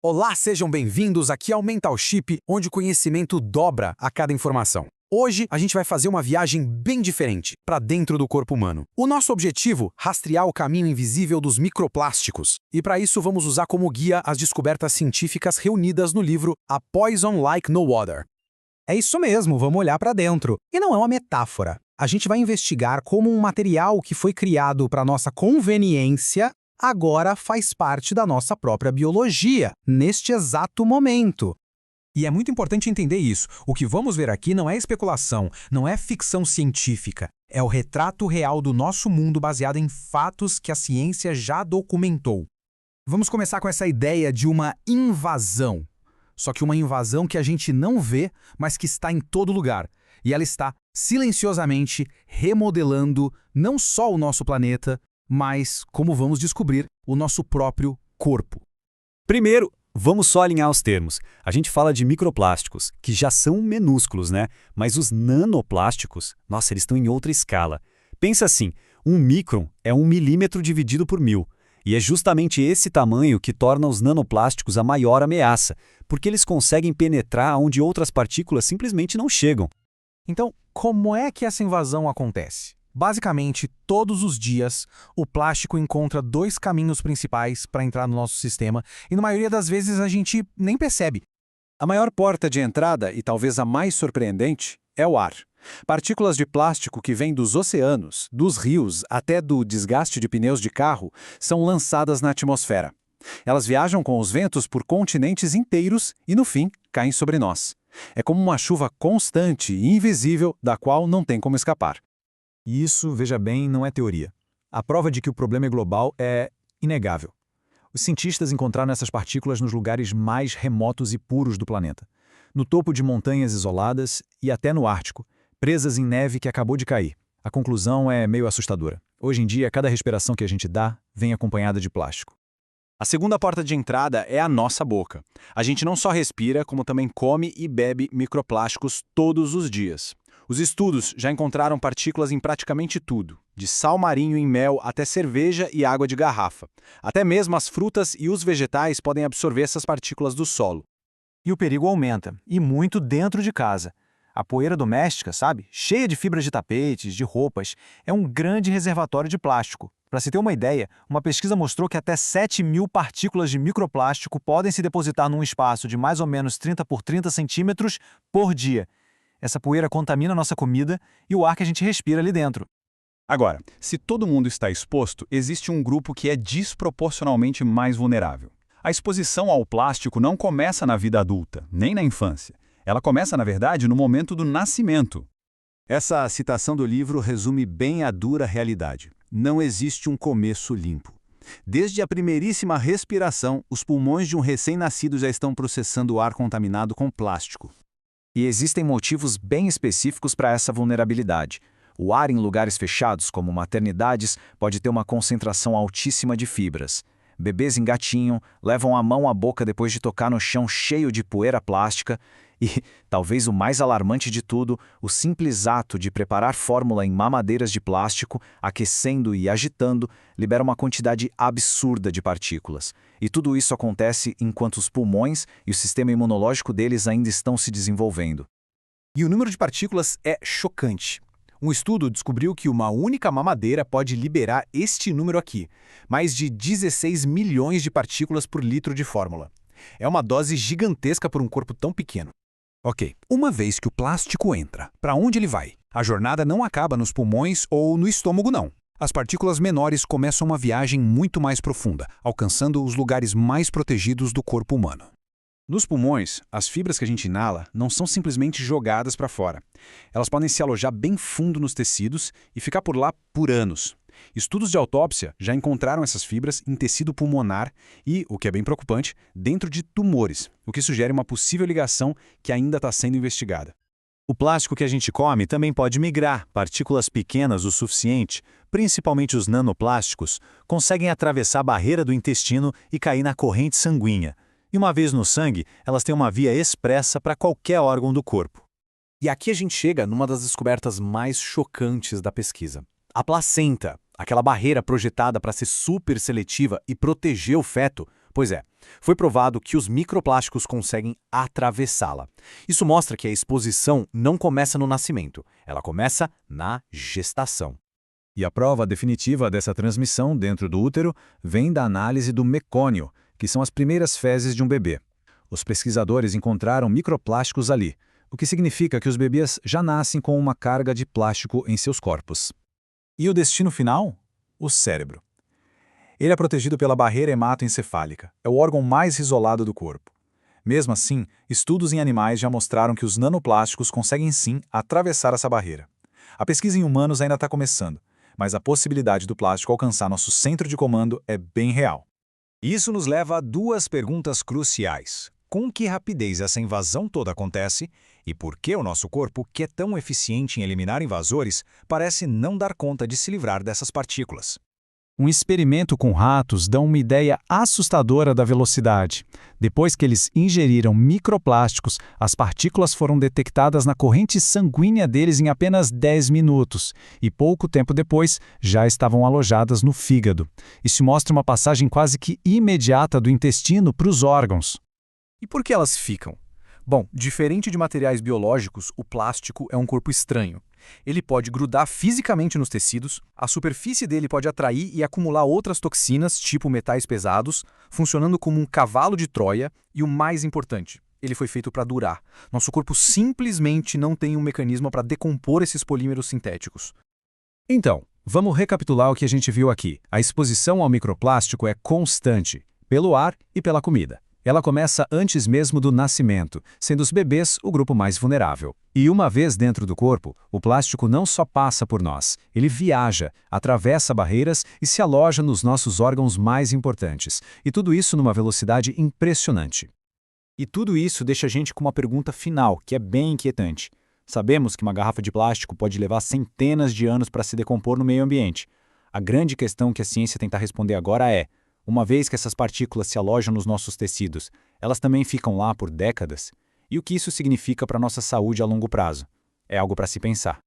Olá, sejam bem-vindos aqui ao Mental Chip, onde o conhecimento dobra a cada informação. Hoje, a gente vai fazer uma viagem bem diferente, para dentro do corpo humano. O nosso objetivo, rastrear o caminho invisível dos microplásticos. E para isso, vamos usar como guia as descobertas científicas reunidas no livro A Poison Like No Other. É isso mesmo, vamos olhar para dentro. E não é uma metáfora. A gente vai investigar como um material que foi criado para nossa conveniência agora faz parte da nossa própria biologia, neste exato momento. E é muito importante entender isso. O que vamos ver aqui não é especulação, não é ficção científica. É o retrato real do nosso mundo baseado em fatos que a ciência já documentou. Vamos começar com essa ideia de uma invasão. Só que uma invasão que a gente não vê, mas que está em todo lugar. E ela está silenciosamente remodelando não só o nosso planeta, mas, como vamos descobrir, o nosso próprio corpo. Primeiro, vamos só alinhar os termos. A gente fala de microplásticos, que já são minúsculos, né? Mas os nanoplásticos, nossa, eles estão em outra escala. Pensa assim, um micron é 1 milímetro dividido por 1000. E é justamente esse tamanho que torna os nanoplásticos a maior ameaça, porque eles conseguem penetrar onde outras partículas simplesmente não chegam. Então, como é que essa invasão acontece? Basicamente, todos os dias, o plástico encontra dois caminhos principais para entrar no nosso sistema e, na maioria das vezes, a gente nem percebe. A maior porta de entrada, e talvez a mais surpreendente, é o ar. Partículas de plástico que vêm dos oceanos, dos rios, até do desgaste de pneus de carro, são lançadas na atmosfera. Elas viajam com os ventos por continentes inteiros e, no fim, caem sobre nós. É como uma chuva constante e invisível da qual não tem como escapar. E isso, veja bem, não é teoria. A prova de que o problema é global é inegável. Os cientistas encontraram essas partículas nos lugares mais remotos e puros do planeta. No topo de montanhas isoladas e até no Ártico, presas em neve que acabou de cair. A conclusão é meio assustadora. Hoje em dia, cada respiração que a gente dá vem acompanhada de plástico. A segunda porta de entrada é a nossa boca. A gente não só respira, como também come e bebe microplásticos todos os dias. Os estudos já encontraram partículas em praticamente tudo, de sal marinho em mel até cerveja e água de garrafa. Até mesmo as frutas e os vegetais podem absorver essas partículas do solo. E o perigo aumenta, e muito dentro de casa. A poeira doméstica, sabe, cheia de fibras de tapetes, de roupas, é um grande reservatório de plástico. Para se ter uma ideia, uma pesquisa mostrou que até 7.000 partículas de microplástico podem se depositar num espaço de mais ou menos 30 por 30 centímetros por dia. Essa poeira contamina nossa comida e o ar que a gente respira ali dentro. Agora, se todo mundo está exposto, existe um grupo que é desproporcionalmente mais vulnerável. A exposição ao plástico não começa na vida adulta, nem na infância. Ela começa, na verdade, no momento do nascimento. Essa citação do livro resume bem a dura realidade. Não existe um começo limpo. Desde a primeiríssima respiração, os pulmões de um recém-nascido já estão processando o ar contaminado com plástico. E existem motivos bem específicos para essa vulnerabilidade. O ar em lugares fechados, como maternidades, pode ter uma concentração altíssima de fibras. Bebês engatinham, levam a mão à boca depois de tocar no chão cheio de poeira plástica e, talvez o mais alarmante de tudo, o simples ato de preparar fórmula em mamadeiras de plástico, aquecendo e agitando, libera uma quantidade absurda de partículas. E tudo isso acontece enquanto os pulmões e o sistema imunológico deles ainda estão se desenvolvendo. E o número de partículas é chocante. Um estudo descobriu que uma única mamadeira pode liberar este número aqui, mais de 16 milhões de partículas por litro de fórmula. É uma dose gigantesca por um corpo tão pequeno. Ok, uma vez que o plástico entra, para onde ele vai? A jornada não acaba nos pulmões ou no estômago, não. As partículas menores começam uma viagem muito mais profunda, alcançando os lugares mais protegidos do corpo humano. Nos pulmões, as fibras que a gente inala não são simplesmente jogadas para fora. Elas podem se alojar bem fundo nos tecidos e ficar por lá por anos. Estudos de autópsia já encontraram essas fibras em tecido pulmonar e, o que é bem preocupante, dentro de tumores, o que sugere uma possível ligação que ainda está sendo investigada. O plástico que a gente come também pode migrar. Partículas pequenas o suficiente, principalmente os nanoplásticos, conseguem atravessar a barreira do intestino e cair na corrente sanguínea. E uma vez no sangue, elas têm uma via expressa para qualquer órgão do corpo. E aqui a gente chega numa das descobertas mais chocantes da pesquisa. A placenta, aquela barreira projetada para ser super seletiva e proteger o feto, Pois é, foi provado que os microplásticos conseguem atravessá-la. Isso mostra que a exposição não começa no nascimento, ela começa na gestação. E a prova definitiva dessa transmissão dentro do útero vem da análise do mecônio, que são as primeiras fezes de um bebê. Os pesquisadores encontraram microplásticos ali, o que significa que os bebês já nascem com uma carga de plástico em seus corpos. E o destino final? O cérebro. Ele é protegido pela barreira hematoencefálica, é o órgão mais isolado do corpo. Mesmo assim, estudos em animais já mostraram que os nanoplásticos conseguem sim atravessar essa barreira. A pesquisa em humanos ainda está começando, mas a possibilidade do plástico alcançar nosso centro de comando é bem real. Isso nos leva a duas perguntas cruciais. Com que rapidez essa invasão toda acontece e por que o nosso corpo, que é tão eficiente em eliminar invasores, parece não dar conta de se livrar dessas partículas? Um experimento com ratos dá uma ideia assustadora da velocidade. Depois que eles ingeriram microplásticos, as partículas foram detectadas na corrente sanguínea deles em apenas 10 minutos, e pouco tempo depois já estavam alojadas no fígado. Isso mostra uma passagem quase que imediata do intestino para os órgãos. E por que elas ficam? Bom, diferente de materiais biológicos, o plástico é um corpo estranho. Ele pode grudar fisicamente nos tecidos, a superfície dele pode atrair e acumular outras toxinas, tipo metais pesados, funcionando como um cavalo de Troia, e o mais importante, ele foi feito para durar. Nosso corpo simplesmente não tem um mecanismo para decompor esses polímeros sintéticos. Então, vamos recapitular o que a gente viu aqui. A exposição ao microplástico é constante, pelo ar e pela comida. Ela começa antes mesmo do nascimento, sendo os bebês o grupo mais vulnerável. E uma vez dentro do corpo, o plástico não só passa por nós, ele viaja, atravessa barreiras e se aloja nos nossos órgãos mais importantes. E tudo isso numa velocidade impressionante. E tudo isso deixa a gente com uma pergunta final, que é bem inquietante. Sabemos que uma garrafa de plástico pode levar centenas de anos para se decompor no meio ambiente. A grande questão que a ciência tenta responder agora é: uma vez que essas partículas se alojam nos nossos tecidos, elas também ficam lá por décadas? E o que isso significa para a nossa saúde a longo prazo? É algo para se pensar.